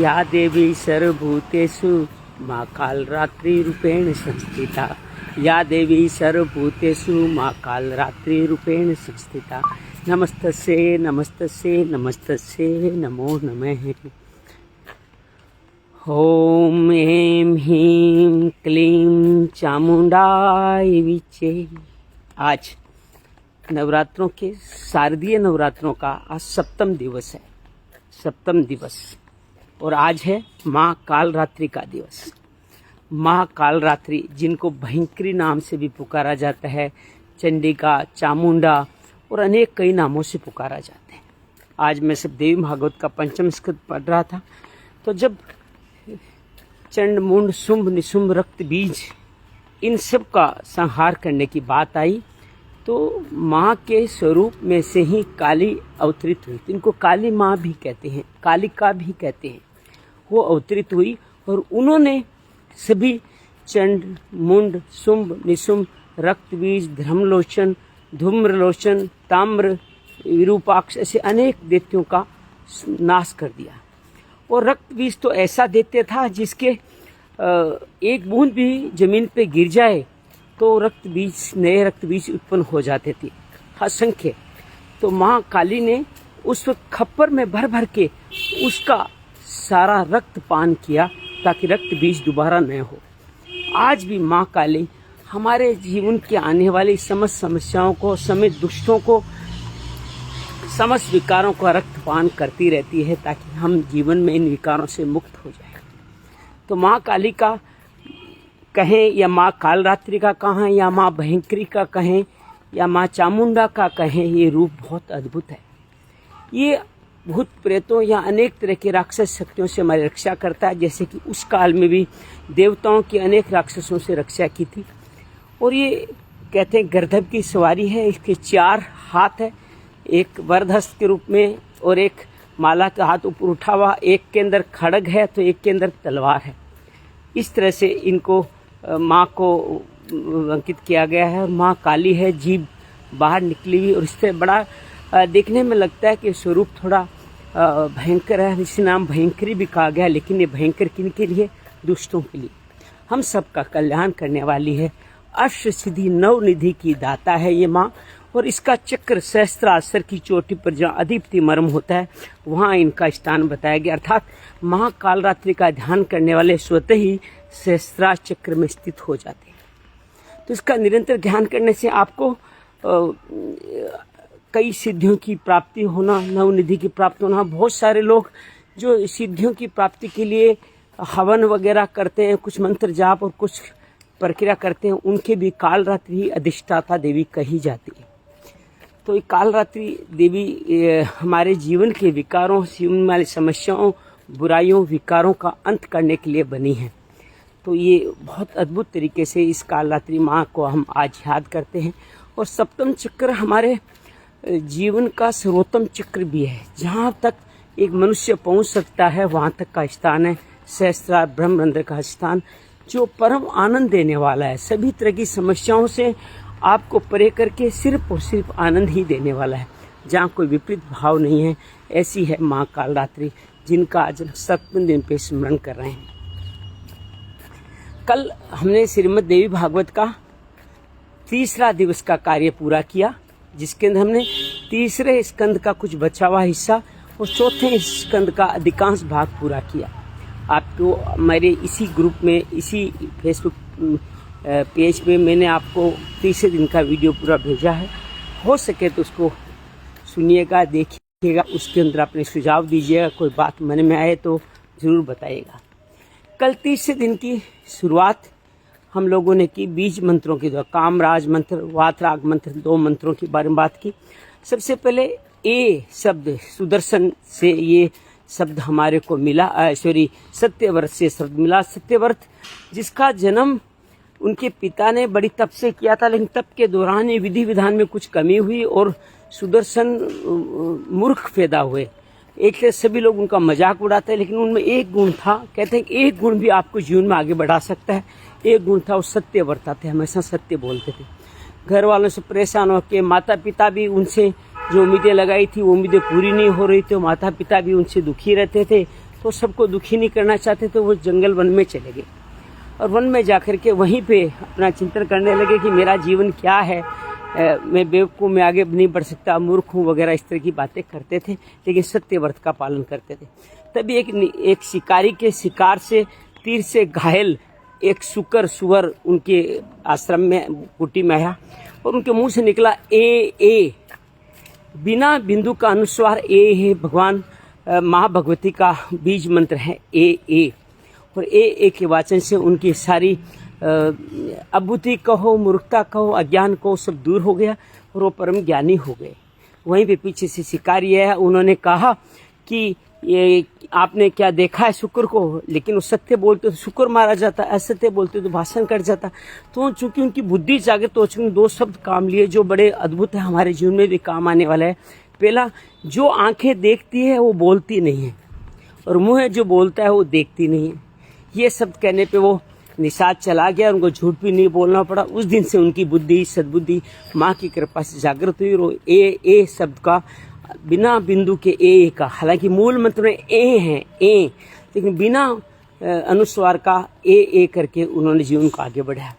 या देवी सर्वभूतेषु माँ कालरात्रिरूपेण संस्थिता। या देवी सर्वभूतेषु माँ कालरात्रिरूपेण संस्थिता। नमस्तस्यै नमस्तस्यै नमस्तस्यै नमो नमः। ओम ऐं ह्रीं क्लीं चामुंडाय विचे। आज नवरात्रों के शारदीय नवरात्रों का आज सप्तम दिवस है, सप्तम दिवस। और आज है माँ कालरात्रि का दिवस। माँ कालरात्रि जिनको भयंकरी नाम से भी पुकारा जाता है, चंडिका, चामुंडा और अनेक कई नामों से पुकारा जाते हैं। आज मैं सब देवी भागवत का पंचम स्कंद पढ़ रहा था, तो जब चंड, मुंड, शुंभ, निशुंभ, रक्त, बीज इन सब का संहार करने की बात आई, तो माँ के स्वरूप में से ही काली अवतरित हुई। इनको काली माँ भी कहते हैं, कालिका भी कहते हैं। वो अवतरित हुई और उन्होंने सभी चंड, मुंड, शुंभ, निशुंभ, रक्त बीज, धर्मलोचन, धूम्रलोचन, ताम्र, विरूपाक्ष ऐसे अनेक दैत्यों का नाश कर दिया। और रक्त बीज तो ऐसा दैत्य था जिसके एक बूंद भी जमीन पे गिर जाए तो रक्त बीज, नए रक्त बीज उत्पन्न हो जाते थे असंख्य। तो माँ काली ने उस वक्त खप्पर में भर भर के उसका सारा रक्त पान किया ताकि रक्त बीज दोबारा न हो। आज भी माँ काली हमारे जीवन के आने वाली समस्त समस्याओं को, समस्त दुष्टों को, समस्त विकारों का रक्तपान करती रहती है ताकि हम जीवन में इन विकारों से मुक्त हो जाए। तो माँ काली का कहें या माँ कालरात्रि का कहें या माँ भयंकरी का कहें या माँ चामुंडा का कहें, ये रूप बहुत अद्भुत है। ये भूत प्रेतों या अनेक तरह के राक्षस शक्तियों से हमारी रक्षा करता है, जैसे कि उस काल में भी देवताओं की अनेक राक्षसों से रक्षा की थी। और ये कहते हैं गर्दभ की सवारी है, इसके 4 हाथ है, एक वरदहस्त के रूप में और एक माला का हाथ ऊपर उठा हुआ, एक के अंदर खड्ग है तो एक के अंदर तलवार है। इस तरह से इनको माँ को अंकित किया गया है। माँ काली है, जीभ बाहर निकली हुई, और इससे बड़ा देखने में लगता है कि स्वरूप थोड़ा भयंकर है, इसी नाम भयंकरी भी कहा गया। लेकिन ये भयंकर किन के लिए? दुष्टों के लिए। हम सबका कल्याण करने वाली है, अष्ट सिद्धि नवनिधि की दाता है ये माँ। और इसका चक्र सहस्त्रास्त्र की चोटी पर जहाँ अधिपति मर्म होता है वहाँ इनका स्थान बताया गया। अर्थात माँ कालरात्रि का ध्यान करने वाले स्वतः ही सहस्त्रास्त्र चक्र में स्थित हो जाते हैं। तो इसका निरंतर ध्यान करने से आपको कई सिद्धियों की प्राप्ति होना, नवनिधि की प्राप्ति होना। बहुत सारे लोग जो सिद्धियों की प्राप्ति के लिए हवन वगैरह करते हैं, कुछ मंत्र जाप और कुछ प्रक्रिया करते हैं, उनके भी कालरात्रि ही अधिष्ठाता देवी कही जाती है। तो ये कालरात्रि देवी हमारे जीवन के विकारों, जीवन वाली समस्याओं, बुराइयों, विकारों का अंत करने के लिए बनी है। तो ये बहुत अद्भुत तरीके से इस कालरात्रि माँ को हम आज याद करते हैं। और सप्तम चक्र हमारे जीवन का सर्वोत्तम चक्र भी है। जहाँ तक एक मनुष्य पहुँच सकता है वहाँ तक का स्थान है सहस्त्रार ब्रह्मरंध्र का स्थान, जो परम आनंद देने वाला है। सभी तरह की समस्याओं से आपको परे करके सिर्फ और सिर्फ आनंद ही देने वाला है, जहाँ कोई विपरीत भाव नहीं है। ऐसी है माँ कालरात्रि, जिनका आज सप्तम दिन पे स्मरण कर रहे हैं। कल हमने श्रीमद् देवी भागवत का तीसरा दिवस का कार्य पूरा किया, जिसके अंदर हमने तीसरे स्कंद का कुछ बचा हुआ हिस्सा और चौथे स्कंद का अधिकांश भाग पूरा किया। आपको मेरे इसी ग्रुप में, इसी फेसबुक पेज पे मैंने आपको तीसरे दिन का वीडियो पूरा भेजा है। हो सके तो उसको सुनिएगा, देखिएगा, उसके अंदर अपने सुझाव दीजिएगा। कोई बात मन में आए तो ज़रूर बताइएगा। कल तीसरे दिन की शुरुआत हम लोगों ने की बीज मंत्रों के द्वारा। कामराज मंत्र, वातराग मंत्र, 2 मंत्रों के बारे में बात की। सबसे पहले ए शब्द सुदर्शन से ये शब्द हमारे को मिला, सत्यव्रत से शब्द मिला। सत्यव्रत जिसका जन्म उनके पिता ने बड़ी तप से किया था, लेकिन तप के दौरान ये विधि विधान में कुछ कमी हुई और सुदर्शन मूर्ख पैदा हुए। एक से सभी लोग उनका मजाक उड़ाते हैं, लेकिन उनमें एक गुण था। कहते हैं कि एक गुण भी आपको जीवन में आगे बढ़ा सकता है। एक गुण था, वो सत्य बरताते, हमेशा सत्य बोलते थे। घर वालों से परेशान होकर माता पिता भी उनसे जो उम्मीदें लगाई थी वो उम्मीदें पूरी नहीं हो रही थी, माता पिता भी उनसे दुखी रहते थे। तो सबको दुखी नहीं करना चाहते, तो वो जंगल वन में चले गए और वन में जाकर के वहीं पे अपना चिंतन करने लगे कि मेरा जीवन क्या है, मैं बेवकूफ़, मैं आगे नहीं बढ़ सकता, मूर्ख हूँ वगैरह, इस तरह की बातें करते थे, लेकिन सत्य व्रत का पालन करते थे। तभी एक शिकारी के शिकार से तीर से घायल एक सुअर उनके आश्रम में कुटी में आया और उनके मुंह से निकला ए, बिना बिंदु का अनुस्वार ए है भगवान महाभगवती का बीज मंत्र है ए, और ए के वाचन से उनकी सारी अबुद्धि कहो, मूर्खता कहो, अज्ञान कहो, सब दूर हो गया और वो परम ज्ञानी हो गए। वहीं पे पीछे से शिकारी है, उन्होंने कहा कि ये आपने क्या देखा है शुक्र को, लेकिन वो सत्य बोलते तो शुक्र मारा जाता, असत्य बोलते तो भाषण कट जाता। तो चूंकि उनकी बुद्धि जागृत हो चुकी, दो शब्द काम लिए जो बड़े अद्भुत है, हमारे जीवन में भी काम आने वाला है। पहला, जो आंखें देखती है वो बोलती नहीं है, और मुंह जो बोलता है वो देखती नहीं है। ये शब्द कहने पे वो निषाद चला गया, उनको झूठ भी नहीं बोलना पड़ा। उस दिन से उनकी बुद्धि, सद्बुद्धि माँ की कृपा से जागृत हुई और ए शब्द का, बिना बिंदु के ए का, हालांकि मूल मंत्र में ए है ए, लेकिन बिना अनुस्वार का ए करके उन्होंने जीवन को आगे बढ़ाया।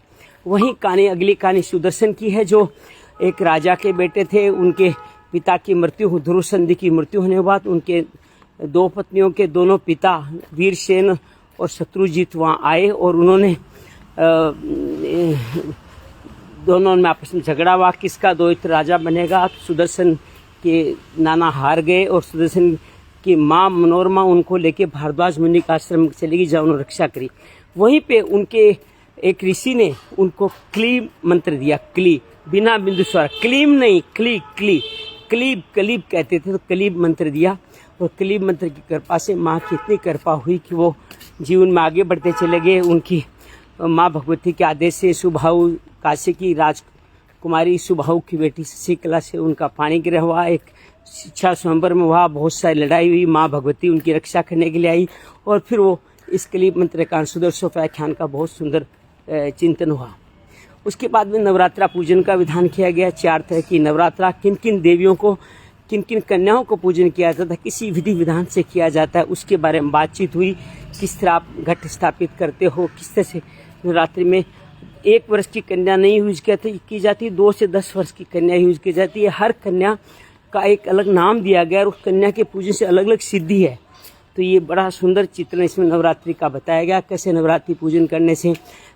वहीं कहानी, अगली कहानी सुदर्शन की है, जो एक राजा के बेटे थे। उनके पिता की मृत्यु, ध्रुव संधि की मृत्यु होने के बाद उनके दो पत्नियों के दोनों पिता वीरसेन और शत्रुजीत वहाँ आए और उन्होंने दोनों में आपस में झगड़ा हुआ, किसका द्वैत राजा बनेगा। सुदर्शन के नाना हार गए और सुदर्शन की माँ मनोरमा उनको लेके भारद्वाज मुनि का आश्रम चली गई, जहाँ उन्होंने रक्षा करी। वहीं पे उनके एक ऋषि ने उनको क्ली मंत्र दिया, क्ली, बिना बिंदु स्वर, क्लीम नहीं, क्लीब कहते थे, तो क्लीब मंत्र दिया। और क्लीब मंत्र की कृपा से माँ की इतनी कृपा हुई कि वो जीवन में आगे बढ़ते चले गए। उनकी माँ भगवती के आदेश से सुबाहु, काशी की राजकुमारी सुबाहु की बेटी शशिकला से उनका पाणी ग्रह हुआ, एक शिक्षा स्वयंवर में हुआ, बहुत सारी लड़ाई हुई, माँ भगवती उनकी रक्षा करने के लिए आई और फिर वो इस क्लीब मंत्र का सुदर्शोपाख्यान का बहुत सुंदर चिंतन हुआ। उसके बाद में नवरात्रा पूजन का विधान किया गया। 4 तरह की नवरात्रा, किन किन देवियों को, किन किन कन्याओं को पूजन किया जाता है, किसी विधि विधान से किया जाता है, उसके बारे में बातचीत हुई। किस तरह आप घट स्थापित करते हो, किस तरह से नवरात्रि में 1 वर्ष की कन्या नहीं यूज की जाती, 2 से 10 वर्ष की कन्या यूज की जाती है। हर कन्या का एक अलग नाम दिया गया और उस कन्या के पूजन से अलग अलग सिद्धि है। तो ये बड़ा सुंदर चित्रण इसमें नवरात्रि का बताया गया, कैसे नवरात्रि पूजन करने से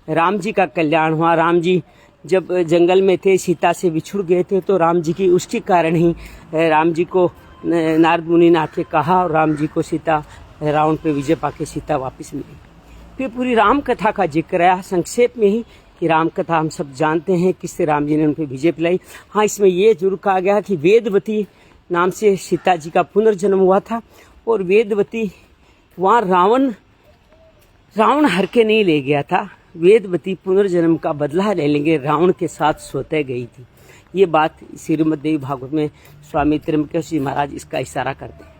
राम जी का कल्याण हुआ। राम जी जब जंगल में थे, सीता से बिछुड़ गए थे, तो राम जी की उसके कारण ही राम जी को नारद मुनि ने आके कहा और राम जी को सीता, रावण पे विजय पाके सीता वापस मिली। फिर पूरी राम कथा का जिक्र आया संक्षेप में ही, कि राम कथा हम सब जानते हैं किससे राम जी ने उन पर विजय पिलाई। हाँ, इसमें ये जरूर कहा गया कि वेदवती नाम से सीता जी का पुनर्जन्म हुआ था और वेदवती वहाँ रावण हर के नहीं ले गया था, वेदवती पुनर्जन्म का बदला ले लेंगे रावण के साथ सोते गई थी। ये बात श्रीमद् देवी भागवत में स्वामी त्र्यंबकेश्वर जी महाराज इसका इशारा करते हैं।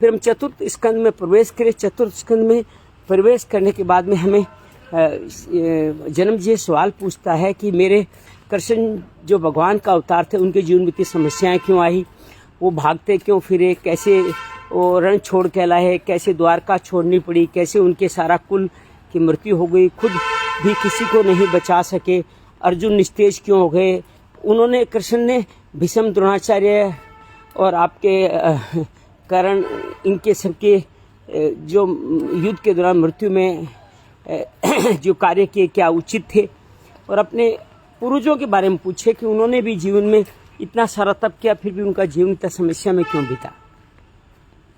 फिर हम चतुर्थ स्कंद में प्रवेश करें। चतुर्थ स्कंद में प्रवेश करने के बाद में हमें जन्म जी सवाल पूछता है कि मेरे कृष्ण जो भगवान का अवतार थे, उनके जीवन में इतनी समस्याएं क्यों आई, वो भागते क्यों फिरे, कैसे वो रण छोड़ के लाए, कैसे द्वारका छोड़नी पड़ी, कैसे उनके सारा कुल की मृत्यु हो गई, खुद भी किसी को नहीं बचा सके, अर्जुन निस्तेज क्यों हो गए। उन्होंने, कृष्ण ने भीष्म, द्रोणाचार्य और आपके कर्ण, इनके सबके जो युद्ध के दौरान मृत्यु में जो कार्य किए क्या उचित थे, और अपने पूर्वजों के बारे में पूछे कि उन्होंने भी जीवन में इतना सारा तप किया, फिर भी उनका जीवन इतना समस्या में क्यों बीता।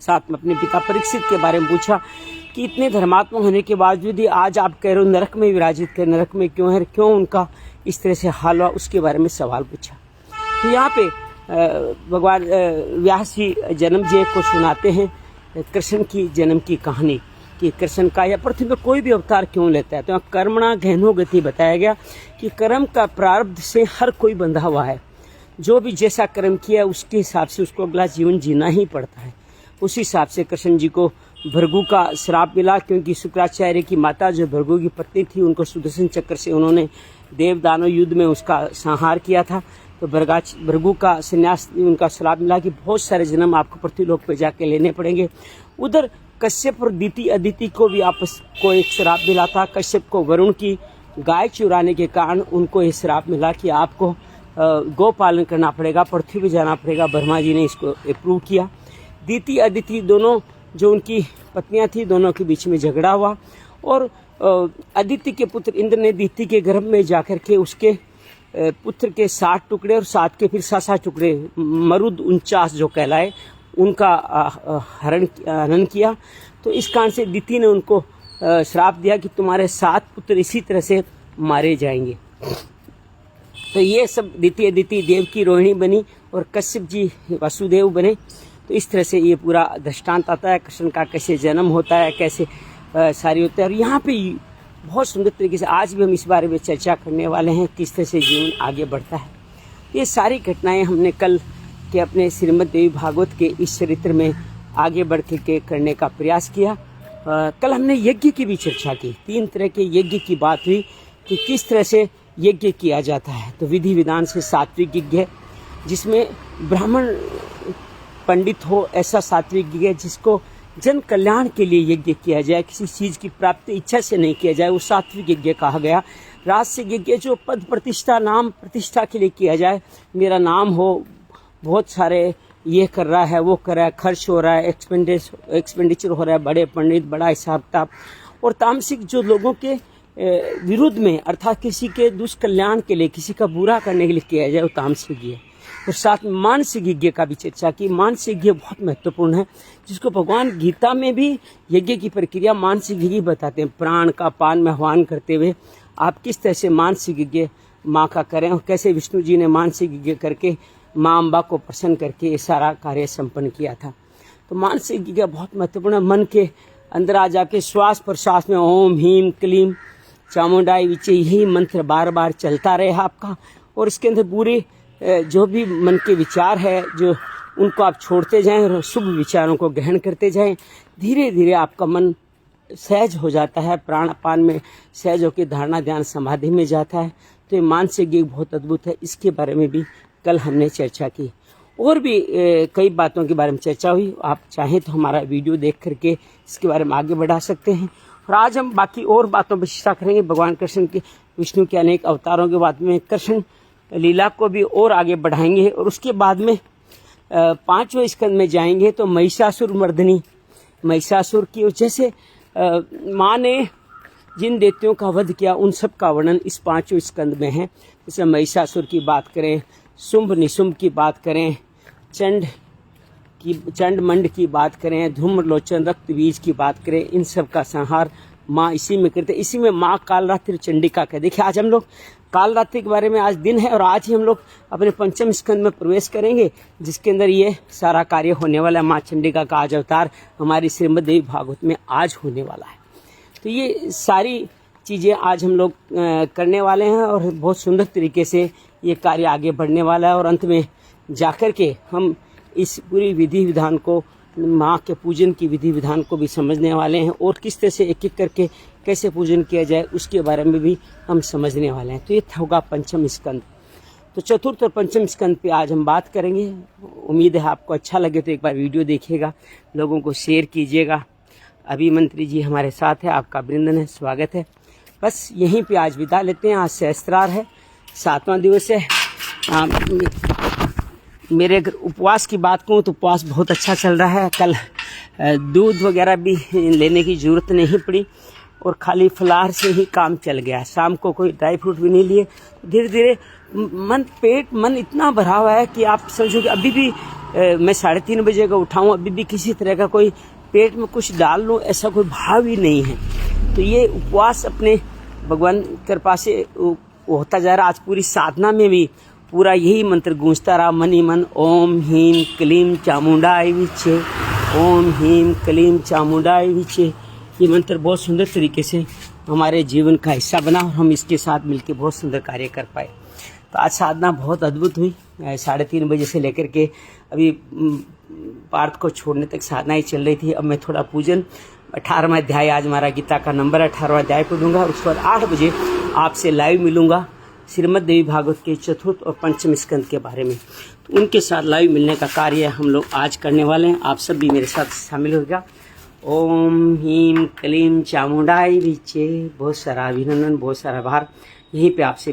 साथ में अपने पिता परीक्षित के बारे में पूछा कि इतने धर्मात्मा होने के बावजूद भी आज आप कह रहे हो नरक में विराजित कर, नरक में क्यों है, क्यों उनका इस तरह से हाल हुआ, उसके बारे में सवाल पूछा। तो यहाँ पे भगवान व्यास जी जन्म जी को सुनाते हैं कृष्ण की जन्म की कहानी, कि कृष्ण का या पृथ्वी पर कोई भी अवतार क्यों लेता है। तो यहाँ कर्मणा गहनो गति बताया गया कि कर्म का प्रारब्ध से हर कोई बंधा हुआ है, जो भी जैसा कर्म किया उसके हिसाब से उसको अगला जीवन जीना ही पड़ता है। उसी हिसाब से कृष्ण जी को भृगु का श्राप मिला, क्योंकि शुक्राचार्य की माता जो भृगु की पत्नी थी, उनको सुदर्शन चक्र से उन्होंने देव दानव युद्ध में उसका संहार किया था। तो भृगु का संन्यास, उनका श्राप मिला कि बहुत सारे जन्म आपको पृथ्वी लोक पे जाके लेने पड़ेंगे। उधर कश्यप और दिति अदिति को भी आपस को एक श्राप मिला था। कश्यप को वरुण की गाय चुराने के कारण उनको ये श्राप मिला कि आपको गौ पालन करना पड़ेगा, पृथ्वी पे जाना पड़ेगा। ब्रह्मा जी ने इसको अप्रूव किया। दिति अदिति दोनों जो उनकी पत्नियां थी, दोनों के बीच में झगड़ा हुआ और अदिति के पुत्र इंद्र ने दिति के गर्भ में जाकर के उसके पुत्र के 60 टुकड़े और 7 के फिर 7 टुकड़े मरुद 49 जो कहलाए उनका हरण किया। तो इस कारण से दिति ने उनको श्राप दिया कि तुम्हारे 7 पुत्र इसी तरह से मारे जाएंगे। तो ये सब दिति अदिति देव की रोहिणी बनी और कश्यप जी वासुदेव बने। तो इस तरह से ये पूरा दृष्टांत आता है कृष्ण का, कैसे जन्म होता है, कैसे सारी होता है। और यहाँ पे बहुत सुंदर तरीके से आज भी हम इस बारे में चर्चा करने वाले हैं, किस तरह से जीवन आगे बढ़ता है। ये सारी घटनाएं हमने कल के अपने श्रीमद् देवी भागवत के इस चरित्र में आगे बढ़ के करने का प्रयास किया। कल हमने यज्ञ की भी चर्चा की। 3 तरह के यज्ञ की बात हुई कि किस तरह से यज्ञ किया जाता है। तो विधि विधान से सात्विक यज्ञ, जिसमें ब्राह्मण पंडित हो, ऐसा सात्विक यज्ञ जिसको जन कल्याण के लिए यज्ञ किया जाए, किसी चीज की प्राप्ति इच्छा से नहीं किया जाए, वो सात्विक यज्ञ कहा गया। राजसिक यज्ञ जो पद प्रतिष्ठा नाम प्रतिष्ठा के लिए किया जाए, मेरा नाम हो, बहुत सारे ये कर रहा है, वो कर रहा है, खर्च हो रहा है, एक्सपेंडिचर हो रहा है, बड़े पंडित, बड़ा हिसाब किताब। और तामसिक जो लोगों के विरुद्ध में, अर्थात किसी के दुष्कल्याण के लिए, किसी का बुरा करने के लिए किया जाए, वो तामसिक यज्ञ है। और साथ में मानसिक यज्ञ का भी चर्चा की। मानसिक यज्ञ बहुत महत्वपूर्ण है, जिसको भगवान गीता में भी यज्ञ की प्रक्रिया मानसिक यज्ञ बताते हैं। प्राण का पान में आह्वान करते हुए आप किस तरह से मानसिक यज्ञ माँ का करें, और कैसे विष्णु जी ने मानसिक यज्ञ करके माँ अम्बा को प्रसन्न करके ये सारा कार्य संपन्न किया था। तो मानसिक यज्ञ बहुत महत्वपूर्ण है। मन के अंदर आ जाके श्वास प्रश्वास में ओम ह्रीम क्लीम चामुंडाई विचे, यही मंत्र बार बार चलता रहे आपका। और इसके अंदर पूरे जो भी मन के विचार है, जो उनको आप छोड़ते जाएं और शुभ विचारों को ग्रहण करते जाएं। धीरे धीरे आपका मन सहज हो जाता है, प्राणापान में सहज होकर धारणा ध्यान समाधि में जाता है। तो ये मानसिक यज्ञ बहुत अद्भुत है। इसके बारे में भी कल हमने चर्चा की। और भी कई बातों के बारे में चर्चा हुई। आप चाहें तो हमारा वीडियो देख करके इसके बारे में आगे बढ़ा सकते हैं। और आज हम बाकी और बातों पर चर्चा करेंगे। भगवान कृष्ण के, विष्णु के अनेक अवतारों के बाद में कृष्ण लीला को भी और आगे बढ़ाएंगे। और उसके बाद में 5वें स्कंद में जाएंगे तो महिषासुर मर्दनी, महिषासुर की, जैसे माँ ने जिन देवताओं का वध किया उन सब का वर्णन इस 5वें स्कंद में है। जैसे महिषासुर की बात करें, शुंभ निशुंभ की बात करें, चंड मंड की बात करें, धूम्रलोचन रक्त बीज की बात करें, इन सब का संहार माँ इसी में करते। इसी में माँ कालरात्रि चंडिका का। देखिए आज हम लोग कालरात्रि के बारे में, आज दिन है और आज ही हम लोग अपने 5वें स्कंद में प्रवेश करेंगे, जिसके अंदर ये सारा कार्य होने वाला है। माँ चंडिका का आज अवतार हमारी श्रीमद् देवी भागवत में आज होने वाला है। तो ये सारी चीज़ें आज हम लोग करने वाले हैं और बहुत सुंदर तरीके से ये कार्य आगे बढ़ने वाला है। और अंत में जाकर के हम इस पूरी विधि विधान को, माँ के पूजन की विधि विधान को भी समझने वाले हैं और किस तरह से एक एक करके कैसे पूजन किया जाए उसके बारे में भी हम समझने वाले हैं। तो ये होगा 5वां स्कंद। तो चतुर्थ और 5वें स्कंद पे आज हम बात करेंगे। उम्मीद है आपको अच्छा लगे तो एक बार वीडियो देखिएगा, लोगों को शेयर कीजिएगा। अभी मंत्री जी हमारे साथ है, आपका वृंदन है, स्वागत है। बस यहीं पे आज विदा लेते हैं। आज सहस्त्रार है, 7वां दिवस है। मेरे अगर उपवास की बात करूँ तो उपवास बहुत अच्छा चल रहा है। कल दूध वगैरह भी लेने की ज़रूरत नहीं पड़ी और खाली फलाहार से ही काम चल गया। शाम को कोई ड्राई फ्रूट भी नहीं लिए। धीरे धीरे मन इतना भरा हुआ है कि आप समझो कि अभी भी मैं 3:30 बजे का उठाऊँ, अभी भी किसी तरह का कोई पेट में कुछ डाल लूँ ऐसा कोई भाव ही नहीं है। तो ये उपवास अपने भगवान कृपा से होता जा रहा। आज पूरी साधना में भी पूरा यही मंत्र गूंजता रहा मन ही मन। ओम ह्रीम क्लीम चामुंडाय विचे, ओम ह्रीम क्लीम चामुंडाय विचे। ये मंत्र बहुत सुंदर तरीके से हमारे जीवन का हिस्सा बना और हम इसके साथ मिलकर बहुत सुंदर कार्य कर पाए। तो आज साधना बहुत अद्भुत हुई। 3:30 बजे से लेकर के अभी पार्थ को छोड़ने तक साधना ही चल रही थी। अब मैं थोड़ा पूजन 18वां अध्याय, आज हमारा गीता का नंबर 18वां अध्याय पढ़ूंगा और उसके बाद 8 बजे आपसे लाइव मिलूंगा श्रीमद् देवी भागवत के 4th और 5वें स्कंद के बारे में। तो उनके साथ लाइव मिलने का कार्य हम लोग आज करने वाले हैं। आप सब भी मेरे साथ शामिल होगा ओम हीम क्लीम चामुंडाई विचे। बहुत सारा अभिनंदन, बहुत सारा आभार। यहीं पे आपसे